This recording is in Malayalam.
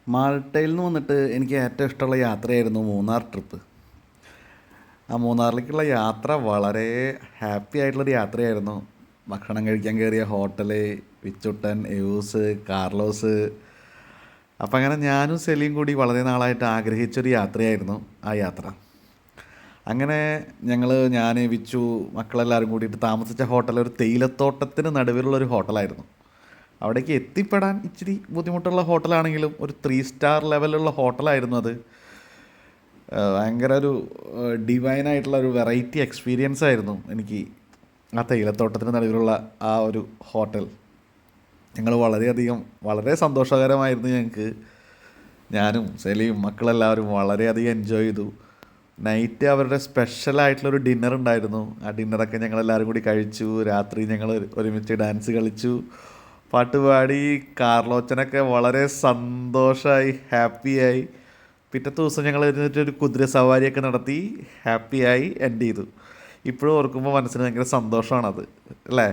മാൾട്ടയിൽ നിന്ന് വന്നിട്ട് എനിക്ക് ഏറ്റവും ഇഷ്ടമുള്ള യാത്രയായിരുന്നു മൂന്നാർ ട്രിപ്പ്. ആ മൂന്നാറിലേക്കുള്ള യാത്ര വളരെ ഹാപ്പി ആയിട്ടുള്ളൊരു യാത്രയായിരുന്നു. ഭക്ഷണം കഴിക്കാൻ കയറിയ ഹോട്ടല്, വിച്ചുട്ടൻ, എയൂസ്, കാർലോസ്. അപ്പം അങ്ങനെ ഞാനും സെലിയും കൂടി വളരെ നാളായിട്ട് ആഗ്രഹിച്ചൊരു യാത്രയായിരുന്നു ആ യാത്ര. അങ്ങനെ ഞാൻ, വിച്ചു, മക്കളെല്ലാവരും കൂടിയിട്ട് താമസിച്ച ഹോട്ടൽ ഒരു തേയിലത്തോട്ടത്തിന് നടുവിലുള്ളൊരു ഹോട്ടലായിരുന്നു. അവിടേക്ക് എത്തിപ്പെടാൻ ഇച്ചിരി ബുദ്ധിമുട്ടുള്ള ഹോട്ടലാണെങ്കിലും ഒരു 3 സ്റ്റാർ ലെവലുള്ള ഹോട്ടലായിരുന്നു അത്. ഭയങ്കര ഒരു ഡിവൈനായിട്ടുള്ള ഒരു വെറൈറ്റി എക്സ്പീരിയൻസ് ആയിരുന്നു എനിക്ക് ആ തേയിലത്തോട്ടത്തിന് നടുവിലുള്ള ആ ഒരു ഹോട്ടൽ. ഞങ്ങൾ വളരെയധികം വളരെ സന്തോഷകരമായിരുന്നു ഞങ്ങൾക്ക്. ഞാനും സെലിയും മക്കളെല്ലാവരും വളരെയധികം എൻജോയ് ചെയ്തു. നൈറ്റ് അവരുടെ സ്പെഷ്യലായിട്ടുള്ളൊരു ഡിന്നർ ഉണ്ടായിരുന്നു. ആ ഡിന്നറൊക്കെ ഞങ്ങളെല്ലാവരും കൂടി കഴിച്ചു. രാത്രി ഞങ്ങൾ ഒരുമിച്ച് ഡാൻസ് കളിച്ചു, പാട്ട് പാടി. കാർലോച്ചനൊക്കെ വളരെ സന്തോഷമായി, ഹാപ്പിയായി. പിറ്റത്തെ ദിവസം ഞങ്ങൾ ഒരു കുതിര സവാരിയൊക്കെ നടത്തി ഹാപ്പിയായി എൻഡ് ചെയ്തു. ഇപ്പോഴും ഓർക്കുമ്പോൾ മനസ്സിന് ഭയങ്കര സന്തോഷമാണത്, അല്ലേ?